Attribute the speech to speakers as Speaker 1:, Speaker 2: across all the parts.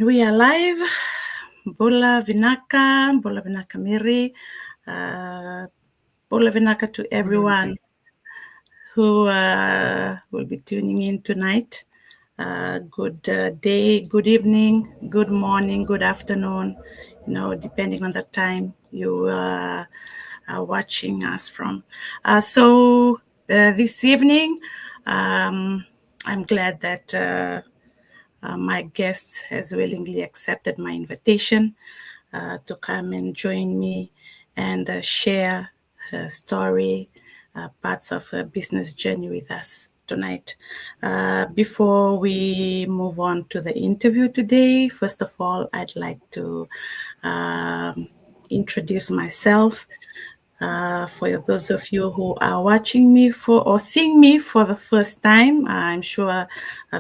Speaker 1: And we are live. Bola Vinaka Miri. Bola Vinaka to everyone who will be tuning in tonight. Good day, good evening, good morning, good afternoon, depending on the time you are watching us from. So this evening, I'm glad that my guest has willingly accepted my invitation to come and join me and share her story, parts of her business journey with us tonight. Before we move on to the interview today, first of all, I'd like to introduce myself. For those of you who are watching me or seeing me for the first time, I'm sure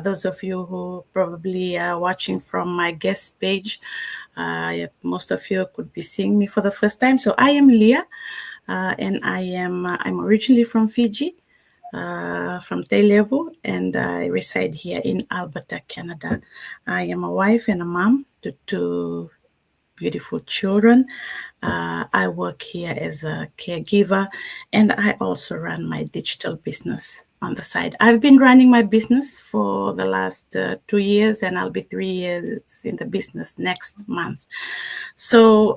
Speaker 1: those of you who probably are watching from my guest page, most of you could be seeing me for the first time. So I am Leah, and I'm originally from Fiji, from Tailevu, and I reside here in Alberta, Canada. I am a wife and a mom to two beautiful children. I work here as a caregiver, and I also run my digital business on the side. I've been running my business for the last 2 years, and I'll be 3 years in the business next month. So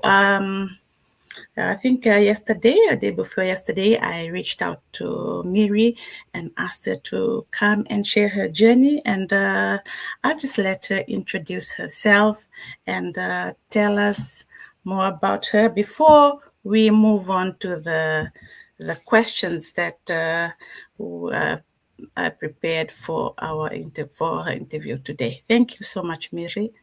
Speaker 1: I think yesterday, a day before yesterday, I reached out to Miri and asked her to come and share her journey. And I'll just let her introduce herself and tell us more about her before we move on to the questions that I prepared for her interview today. Thank you so much, Miri.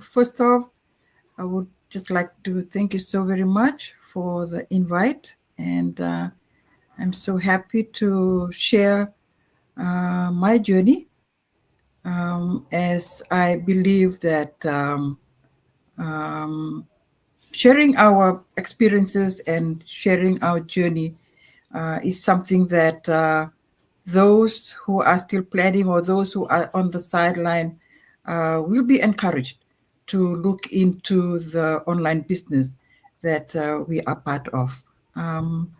Speaker 2: First off, I would just like to thank you so very much for the invite, and I'm so happy to share my journey, as I believe that sharing our experiences and sharing our journey is something that those who are still planning or those who are on the sideline will be encouraged to look into the online business that we are part of. I'm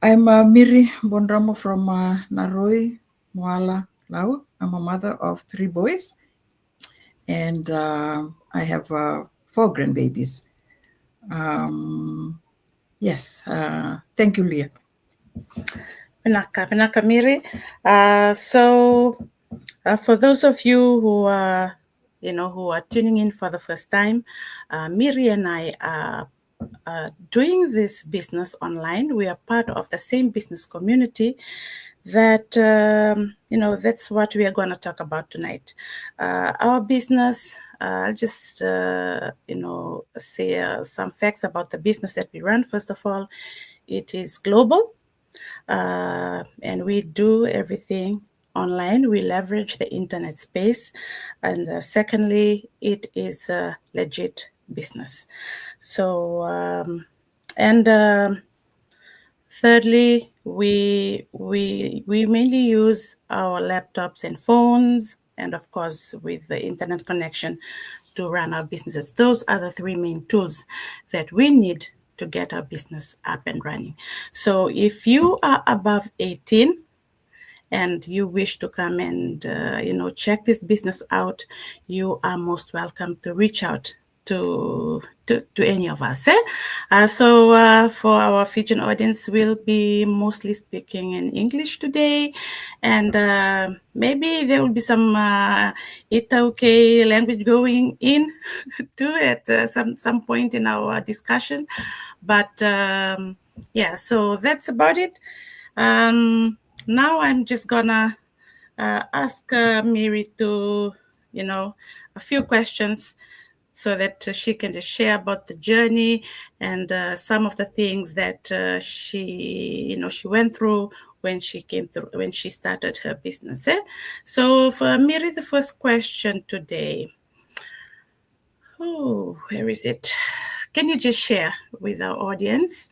Speaker 2: Miri Bondramo from Naroi, Moala, Lau. I'm a mother of 3 boys, and I have 4 grandbabies. Yes, thank you, Leah.
Speaker 1: Pinaka Miri. So for those of you who are, who are tuning in for the first time, Miri and I are doing this business online. We are part of the same business community that, that's what we are going to talk about tonight. Our business, I'll just, say some facts about the business that we run. First of all, it is global. And we do everything online. We leverage the internet space. And secondly, it is a legit business. So, thirdly, we mainly use our laptops and phones, and of course, with the internet connection to run our businesses. Those are the 3 main tools that we need to get our business up and running. So if you are above 18 and you wish to come and check this business out, you are most welcome to reach out to any of us. So for our Fijian audience, we'll be mostly speaking in English today, and maybe there will be some Itauke language going in too at some point in our discussion. But yeah, so that's about it. Now I'm just gonna ask Miri to, a few questions so that she can just share about the journey and some of the things that she went through when she started her business. So for Miri, the first question today. Oh, where is it? Can you just share with our audience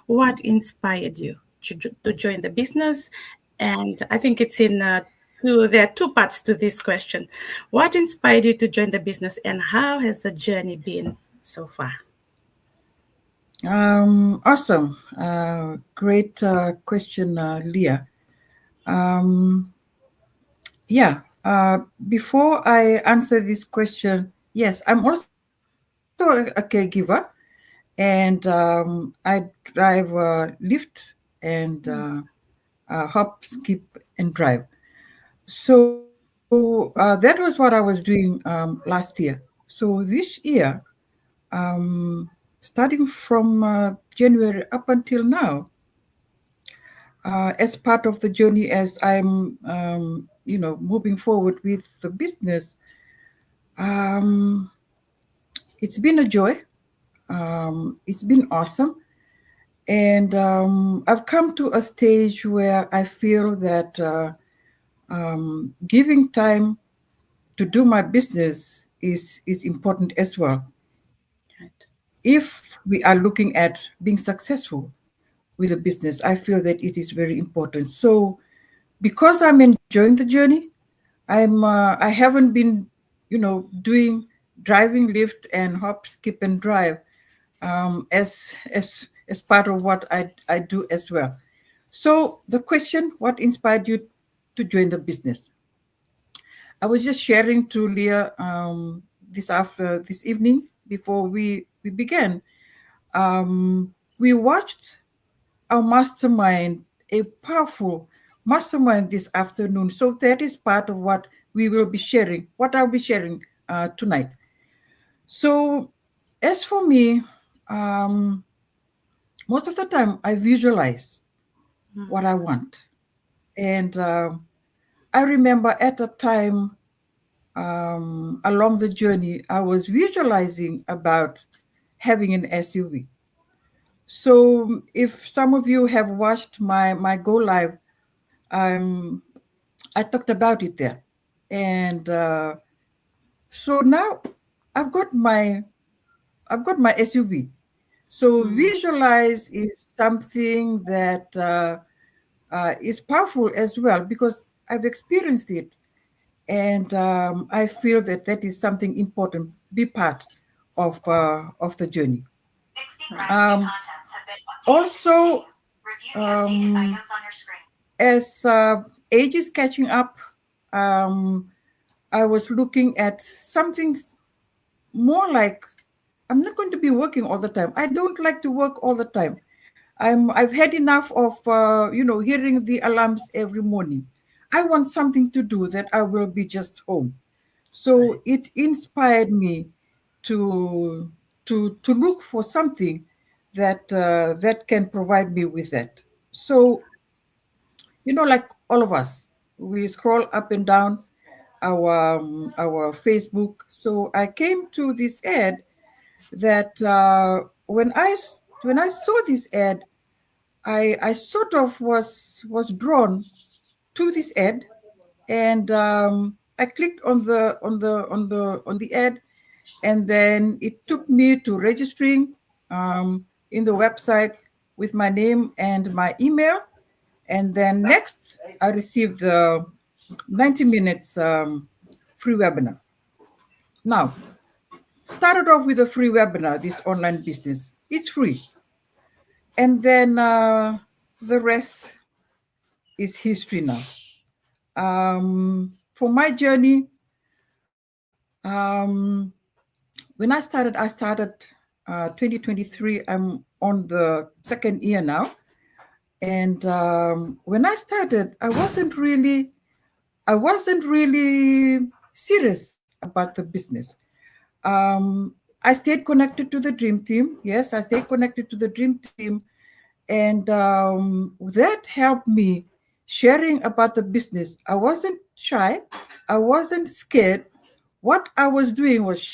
Speaker 1: what inspired you to join the business? And I think it's in There are two parts to this question. What inspired you to join the business, and how has the journey been so far?
Speaker 2: Awesome. Great question, Leah. Um, yeah. Before I answer this question, yes, I'm also a caregiver, and I drive Lyft and hop, skip, and drive. So that was what I was doing last year. So this year, starting from January up until now, as part of the journey, as I'm, moving forward with the business, um, it's been a joy. It's been awesome. And I've come to a stage where I feel that giving time to do my business is important as well. If we are looking at being successful with a business, I feel that it is very important. So because I'm enjoying the journey, I haven't been, doing driving Lyft and hop, skip, and drive as part of what I do as well. So the question, what inspired you to join the business? I was just sharing to Leah this evening before we began. We watched our mastermind, a powerful mastermind this afternoon. So that is part of what we will be sharing, what I'll be sharing tonight. So as for me, um, most of the time I visualize what I want. And I remember at a time along the journey, I was visualizing about having an SUV. So if some of you have watched my go live, um, I talked about it there, and so now I've got my I've got my SUV. So visualize is something that is powerful as well because I've experienced it, and I feel that that is something important. Be part of the journey. Um, Also, um, as age is catching up, um, I was looking at something more like I'm not going to be working all the time. I don't like to work all the time. I've had enough of hearing the alarms every morning. I want something to do that I will be just home. So it inspired me to to look for something that can provide me with that. So like all of us, we scroll up and down our Facebook. So I came to this ad that when I saw this ad, I sort of was drawn to this ad, and I clicked on the ad, and then it took me to registering in the website with my name and my email, and then next I received the 90 minutes free webinar. Now, started off with a free webinar. This online business, it's free, and then the rest is history now. For my journey, when I started 2023. I'm on the second year now, and when I started, I wasn't really serious about the business. I stayed connected to the dream team. Yes, I stayed connected to the dream team, and that helped me sharing about the business. I wasn't shy. I wasn't scared. What I was doing was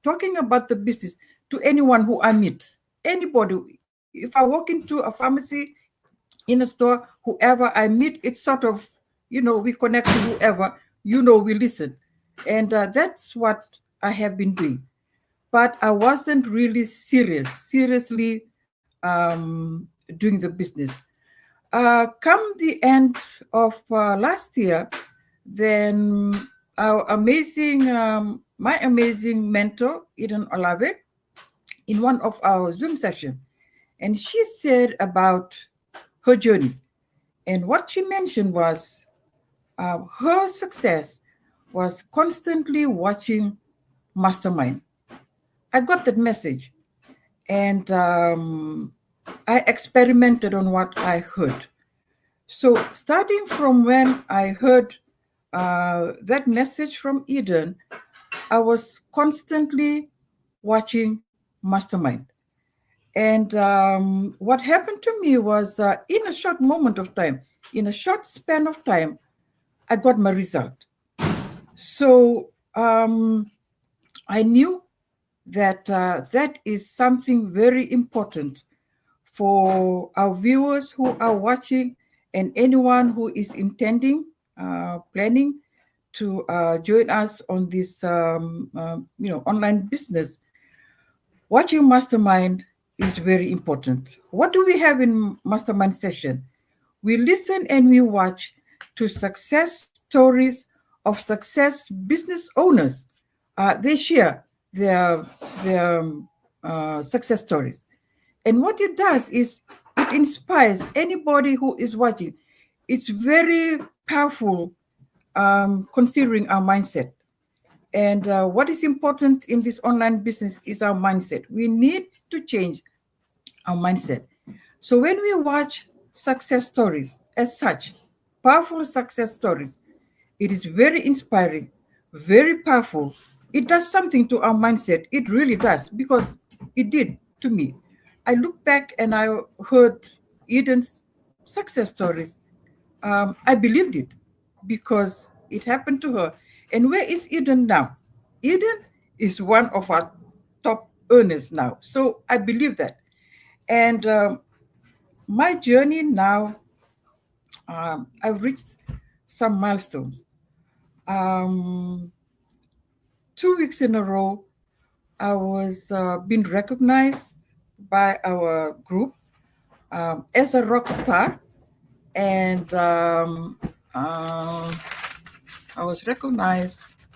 Speaker 2: talking about the business to anyone who I meet. Anybody. If I walk into a pharmacy, in a store, whoever I meet, it's sort of, we connect to whoever, we listen. And that's what I have been doing. But I wasn't really seriously doing the business. Come the end of last year, Then our my amazing mentor, Eden Olave, in one of our Zoom sessions, and she said about her journey. And what she mentioned was her success was constantly watching Mastermind. I got that message, and I experimented on what I heard. So starting from when I heard that message from Eden, I was constantly watching Mastermind. And what happened to me was in a short moment of time, in a short span of time, I got my result. So I knew that that is something very important for our viewers who are watching and anyone who is intending, planning to join us on this, online business. Watching Mastermind is very important. What do we have in Mastermind session? We listen and we watch to success stories of success business owners. They share their success stories. And what it does is it inspires anybody who is watching. It's very powerful considering our mindset. And what is important in this online business is our mindset. We need to change our mindset. So when we watch success stories as such, powerful success stories, it is very inspiring, very powerful. It does something to our mindset. It really does, because it did to me. I look back and I heard Eden's success stories. I believed it because it happened to her. And where is Eden now? Eden is one of our top earners now. So I believe that. And my journey now, I've reached some milestones. 2 weeks in a row, I was being recognized by our group as a rock star. And I was recognized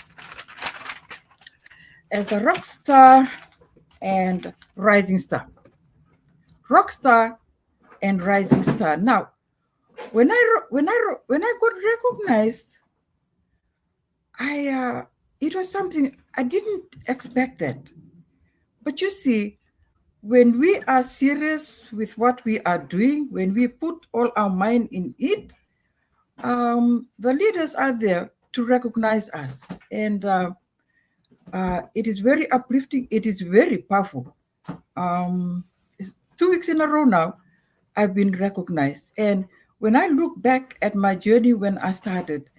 Speaker 2: as a rock star and rising star. Rock star and rising star. Now, when I got recognized, it was something I didn't expect that. But you see, when we are serious with what we are doing, when we put all our mind in it, the leaders are there to recognize us. And it is very uplifting. It is very powerful. 2 weeks in a row now, I've been recognized. And when I look back at my journey when I started,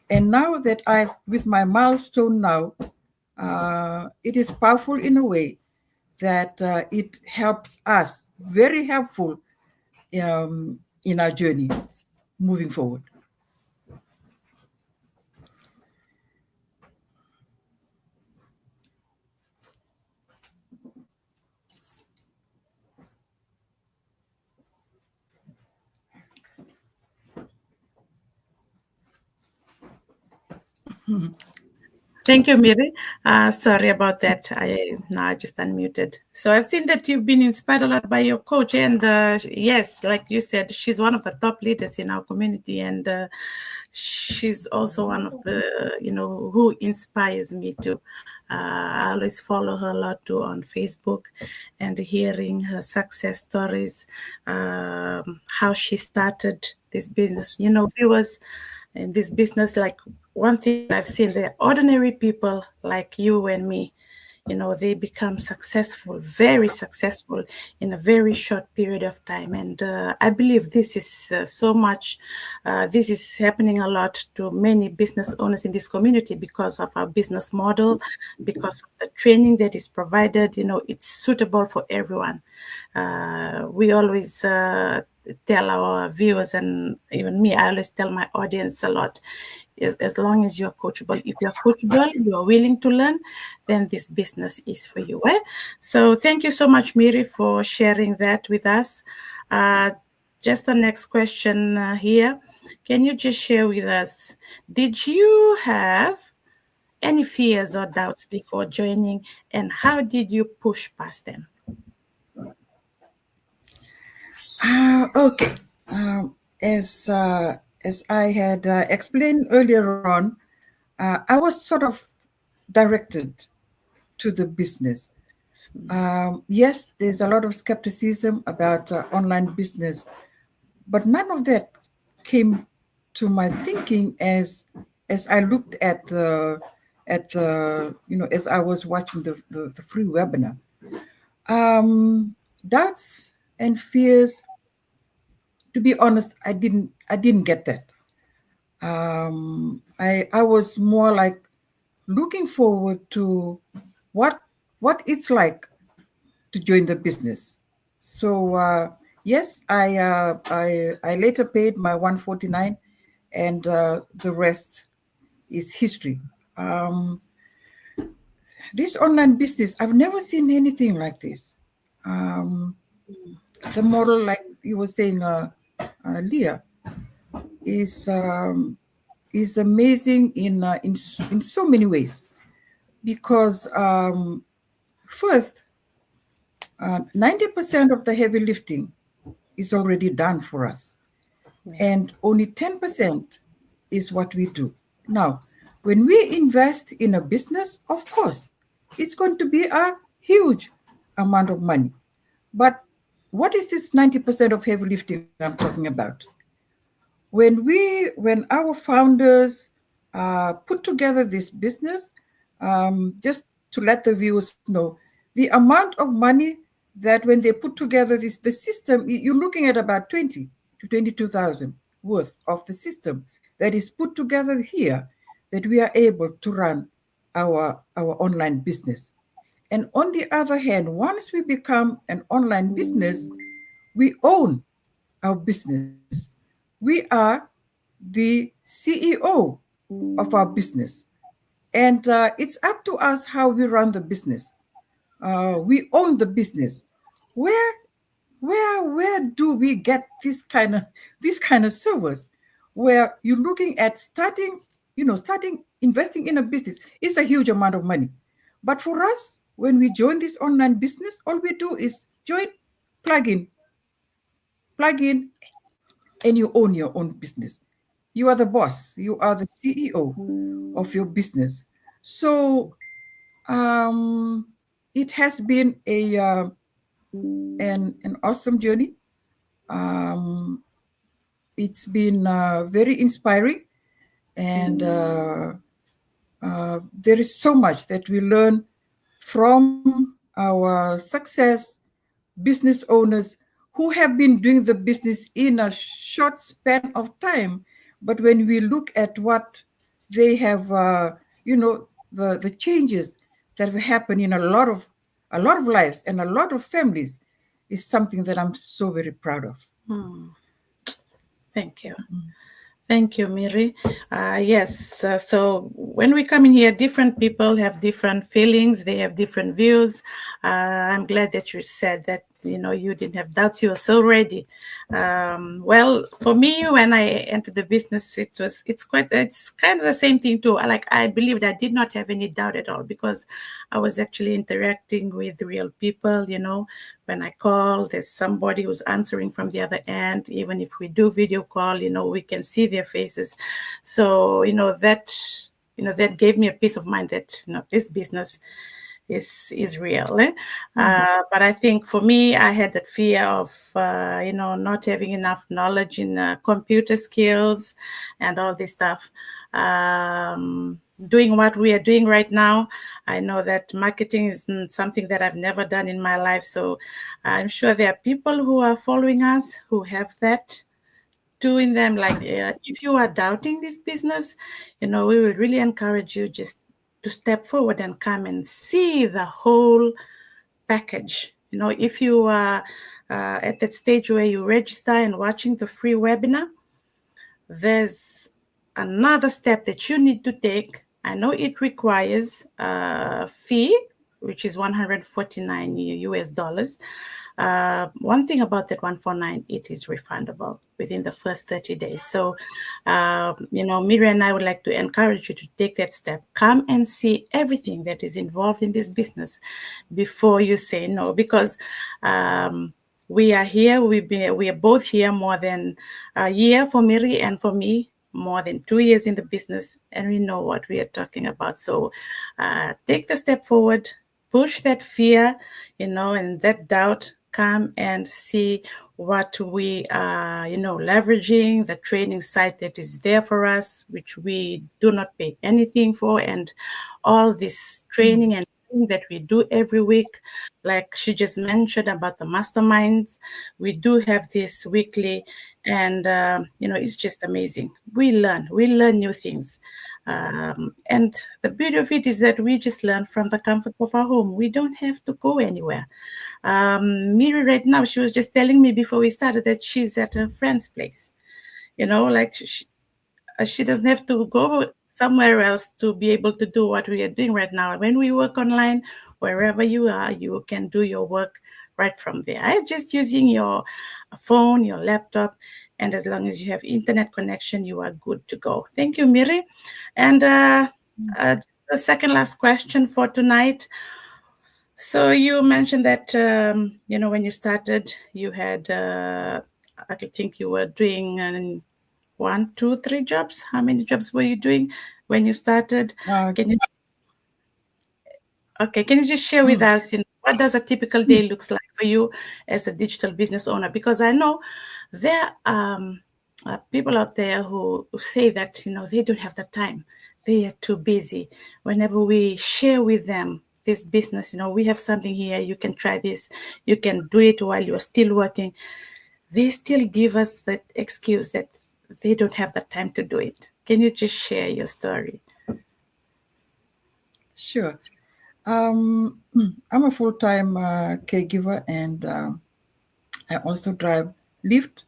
Speaker 2: and now that with my milestone now, it is powerful in a way that it helps us, very helpful in our journey moving forward.
Speaker 1: Thank you, Miri. Sorry about that. I just unmuted. So I've seen that you've been inspired a lot by your coach. And yes, like you said, she's one of the top leaders in our community. And she's also one of the, who inspires me too. I always follow her a lot too on Facebook, and hearing her success stories, how she started this business. Viewers in this business, like one thing I've seen, they're ordinary people like you and me. They become successful, very successful in a very short period of time. And I believe this is this is happening a lot to many business owners in this community because of our business model, because of the training that is provided. It's suitable for everyone. We always tell our viewers, and even me, I always tell my audience a lot, as long as you're coachable. If you're coachable, you're willing to learn, then this business is for you. So thank you so much, Miri, for sharing that with us. Just the next question here. can you just share with us, did you have any fears or doubts before joining, and how did you push past them?
Speaker 2: Okay. Um, as I had explained earlier on, I was sort of directed to the business. Yes, there's a lot of skepticism about online business, but none of that came to my thinking as I looked at the as I was watching the free webinar. Doubts and fears, to be honest, I didn't get that. I was more like looking forward to what what it's like to join the business. So yes, I later paid my 149, and the rest is history. Um, this online business, I've never seen anything like this. Um, the model, like you were saying, Leah, is is amazing in so many ways because first, 90% of the heavy lifting is already done for us, and only 10% is what we do. Now, when we invest in a business, of course, it's going to be a huge amount of money. But what is this 90% of heavy lifting I'm talking about? When our founders put together this business, just to let the viewers know, the amount of money that when they put together the system, you're looking at about 20 to 22,000 worth of the system that is put together here, that we are able to run our online business. And on the other hand, once we become an online business, we own our business. We are the CEO of our business. And it's up to us how we run the business. We own the business. Where where do we get this kind of service where you're looking at starting investing in a business? It's a huge amount of money. But for us, when we join this online business, all we do is join, plug in, plug in, and you own your own business. You are the boss. You are the CEO of your business. So it has been an awesome journey. Um, it's been very inspiring, and there is so much that we learn from our success business owners who have been doing the business in a short span of time. But when we look at what they have, the changes that have happened in a lot of lives and a lot of families is something that I'm so very proud of.
Speaker 1: Thank you. Thank you, Miri. Yes, so when we come in here, different people have different feelings, they have different views. I'm glad that you said that, you didn't have doubts, you were so ready. Well, for me, when I entered the business, it's kind of the same thing too. I believed I did not have any doubt at all because I was actually interacting with real people. When I call, there's somebody who's answering from the other end. Even if we do video call, we can see their faces. So that gave me a peace of mind that this business is real. But I think for me, I had that fear of not having enough knowledge in computer skills and all this stuff. Doing what we are doing right now, I know that marketing is something that I've never done in my life. So I'm sure there are people who are following us who have that doing them. Like if you are doubting this business, we will really encourage you just to step forward and come and see the whole package. If you are at that stage where you register and watching the free webinar, there's another step that you need to take. I know it requires a fee, which is $149 US. One thing about that 149, it is refundable within the first 30 days. So, Miri and I would like to encourage you to take that step. Come and see everything that is involved in this business before you say no, because we are here. We are both here more than a year for Miri, and for me more than 2 years in the business, and we know what we are talking about. So take the step forward, push that fear, and that doubt. Come and see what we are, leveraging, the training site that is there for us, which we do not pay anything for, and all this training and that we do every week. Like she just mentioned about the masterminds, we do have this weekly, and it's just amazing. We learn new things, and the beauty of it is that we just learn from the comfort of our home. We don't have to go anywhere. Miri right now, she was just telling me before we started that she's at her friend's place. Like she doesn't have to go somewhere else to be able to do what we are doing right now. When we work online, wherever you are, you can do your work right from there. Just using your phone, your laptop, and as long as you have internet connection, you are good to go. Thank you, Miri. And the second last question for tonight. So you mentioned that when you started, you had I think you were doing 1, 2, 3 jobs. How many jobs were you doing when you started? Can you can you just share with us, what does a typical day looks like for you as a digital business owner? Because I know there are people out there who say that they don't have the time, they are too busy. Whenever we share with them this business, we have something here, you can try this, you can do it while you're still working, they still give us that excuse that they don't have the time to do it. Can you just share your story?
Speaker 2: Sure. I'm a full-time caregiver, and I also drive Lyft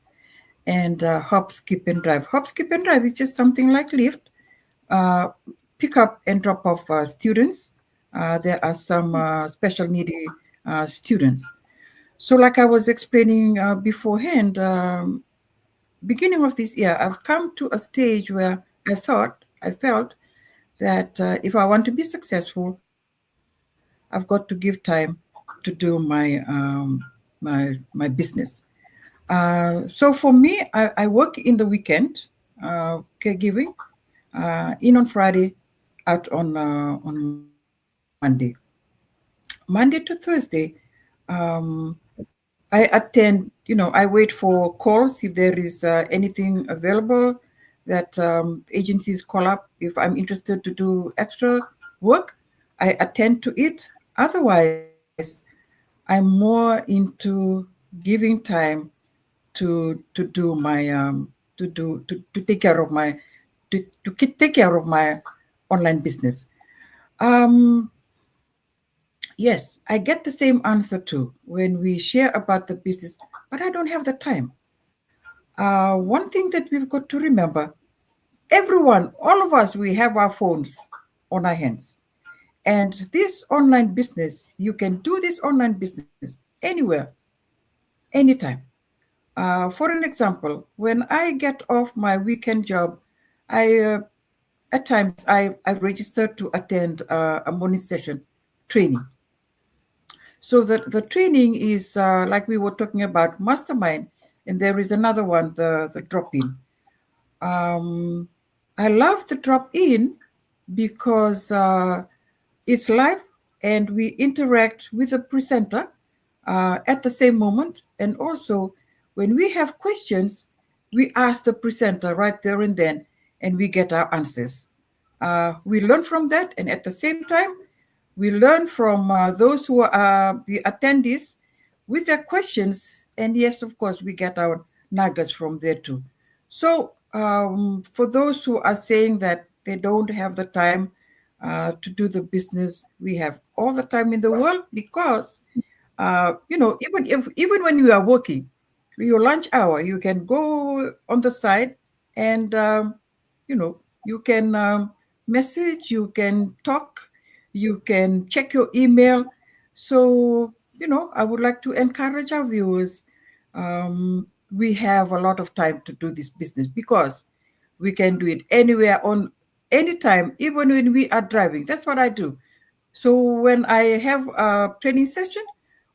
Speaker 2: and Hop, Skip, and Drive. Hop, Skip, and Drive is just something like Lyft. Pick up and drop off students. There are some special needy students. So like I was explaining beforehand, beginning of this year, I've come to a stage where I felt that if I want to be successful, I've got to give time to do my business. So for me, I work in the weekend, caregiving, in on Friday, out on Monday. Monday to Thursday, I attend. I wait for calls if there is anything available that agencies call up. If I'm interested to do extra work, I attend to it. Otherwise, I'm more into giving time to do my to take care of my take care of my online business. Um, yes, I get the same answer too when we share about the business, but I don't have the time. One thing that we've got to remember: everyone, all of us, we have our phones on our hands. And this online business, you can do this online business anywhere, anytime. For an example, when I get off my weekend job, I at times I register to attend a morning session training. So the training is like we were talking about mastermind, and there is another one, the drop in. Um, I love the drop in because it's live and we interact with the presenter at the same moment. And also, when we have questions, we ask the presenter right there and then, and we get our answers. We learn from that, and at the same time, we learn from those who are the attendees with their questions. And yes, of course, we get our nuggets from there too. So for those who are saying that they don't have the time to do the business, we have all the time in the world because, even when you are working, your lunch hour, you can go on the side and, you can message, you can talk, you can check your email. So I would like to encourage our viewers. We have a lot of time to do this business because we can do it anywhere on any time, even when we are driving. That's what I do. So when I have a training session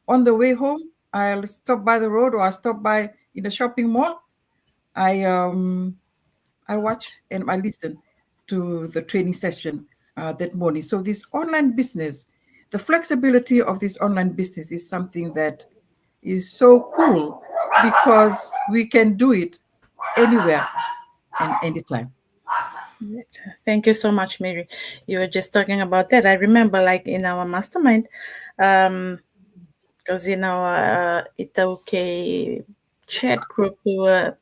Speaker 2: on the way home, I'll stop by the road or I'll stop by in a shopping mall. I watch and I listen to the training session that morning. So this online business, the flexibility of this online business is something that is so cool because we can do it anywhere and anytime.
Speaker 1: Right. Thank you so much, Mary. You were just talking about that. I remember, like in our mastermind, because in our Itaúke chat group, we were,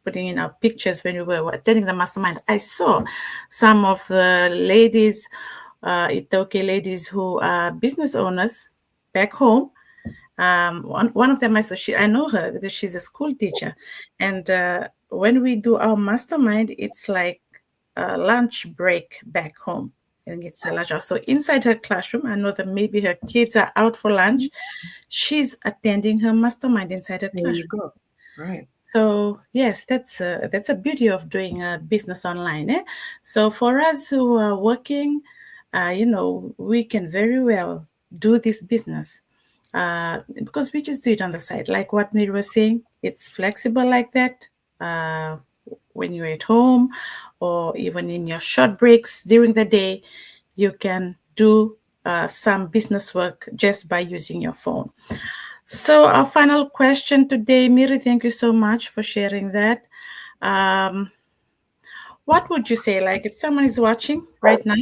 Speaker 1: putting in our pictures when we were attending the mastermind. I saw some of the ladies, Itaúke ladies who are business owners back home. One of them, I know her because she's a school teacher, and when we do our mastermind, it's like a lunch break back home, and it's a lunch hour. So inside her classroom, I know that maybe her kids are out for lunch. She's attending her mastermind inside her
Speaker 2: There you
Speaker 1: classroom.
Speaker 2: go. Right.
Speaker 1: So yes, that's a beauty of doing a business online. So for us who are working, we can very well do this business because we just do it on the side. Like what Mary was saying, it's flexible like that. When you're at home or even in your short breaks during the day, you can do some business work just by using your phone. So our final question today, Miri, thank you so much for sharing that. What would you say, like if someone is watching right now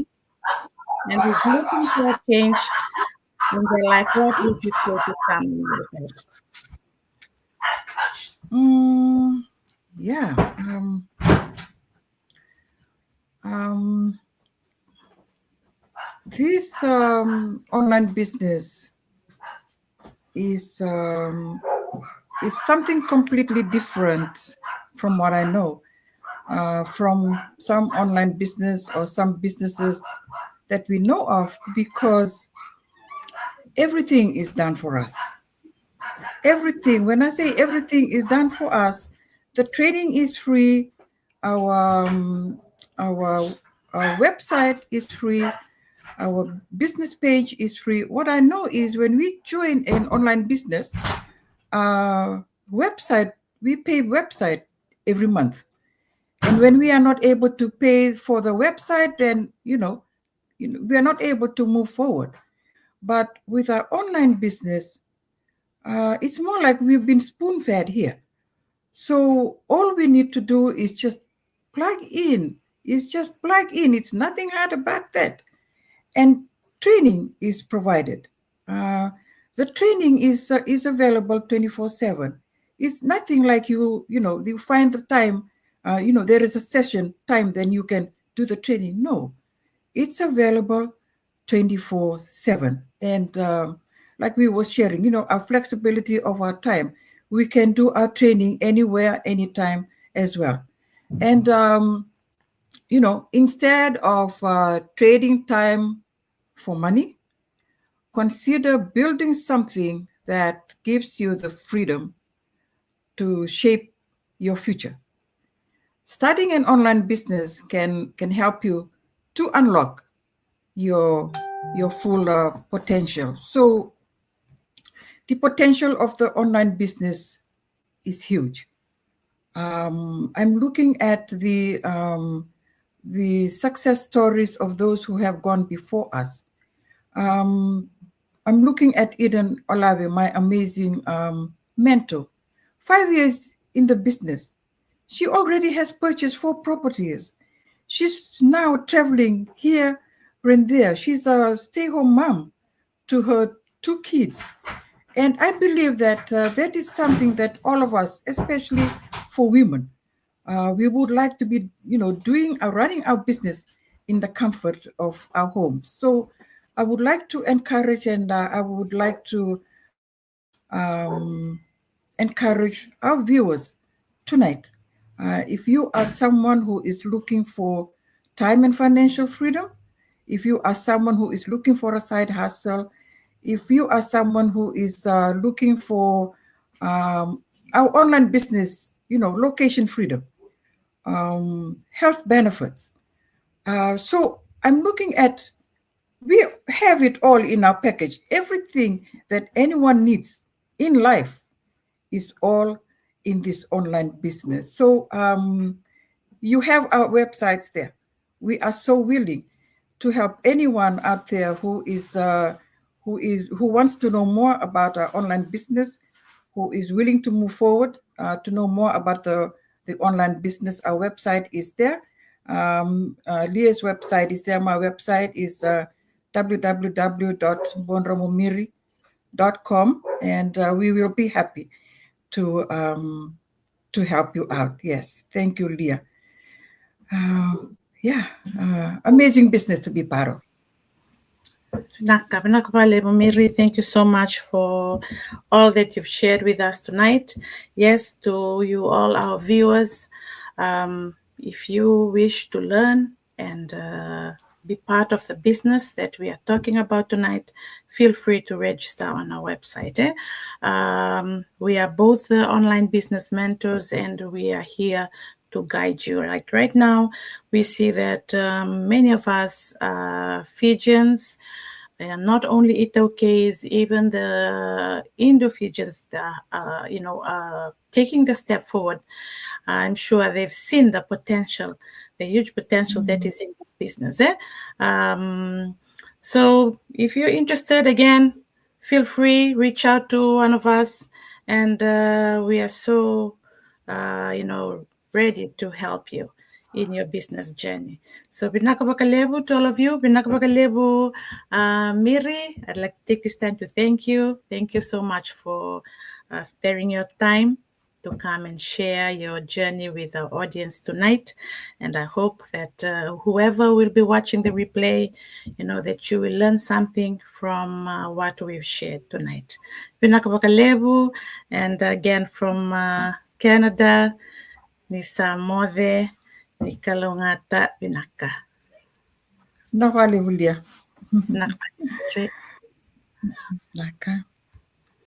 Speaker 1: and is looking for a change in their life, what would you say to someone like that?
Speaker 2: Yeah. This online business is something completely different from what I know from some online business or some businesses that we know of, because everything is done for us. Everything, when I say everything is done for us, the training is free, our our website is free, our business page is free. What I know is when we join an online business website, we pay website every month. And when we are not able to pay for the website, then we are not able to move forward. But with our online business, it's more like we've been spoon-fed here. So all we need to do is just plug in. It's nothing hard about that. And training is provided. The training is available 24/7. It's nothing like you find the time. There is a session time, then you can do the training. No, it's available 24/7. And like we were sharing, our flexibility of our time. We can do our training anywhere, anytime as well. And instead of trading time for money, consider building something that gives you the freedom to shape your future. Starting an online business can help you to unlock your full potential. So the potential of the online business is huge. I'm looking at the success stories of those who have gone before us. I'm looking at Eden Olave, my amazing mentor. 5 years in the business, she already has purchased 4 properties. She's now traveling here and there. She's a stay-home mom to her 2 kids. And I believe that that is something that all of us, especially for women, we would like to be, running our business in the comfort of our homes. So I would like to encourage, and I would like to encourage our viewers tonight. If you are someone who is looking for time and financial freedom, if you are someone who is looking for a side hustle, if you are someone who is looking for our online business, location freedom, health benefits. So I'm looking at, we have it all in our package. Everything that anyone needs in life is all in this online business. So you have our websites there. We are so willing to help anyone out there who wants to know more about our online business, who is willing to move forward to know more about the online business. Our website is there. Leah's website is there. My website is www.bonramomiri.com, and we will be happy to help you out. Yes, thank you, Leah. Amazing business to be part of.
Speaker 1: Miri, thank you so much for all that you've shared with us tonight. Yes, to you all our viewers, if you wish to learn and be part of the business that we are talking about tonight, feel free to register on our website. We are both online business mentors, and we are here to guide you. Like right now, we see that many of us are Fijians, and not only Itokais, even the Indo-Fijians that are taking the step forward. I'm sure they've seen the potential, the huge potential that is in this business. So if you're interested, again, feel free, reach out to one of us, and we are so, ready to help you in your business journey. So Binakabakalebu to all of you. Binakabakalebu Miri, I'd like to take this time to thank you. Thank you so much for sparing your time to come and share your journey with our audience tonight. And I hope that whoever will be watching the replay, that you will learn something from what we've shared tonight. Binakabakalebu, and again from Canada, Nisa Mode, Nikalongata Binaka.
Speaker 2: Nakalivulia.
Speaker 1: Naka.
Speaker 2: Naka.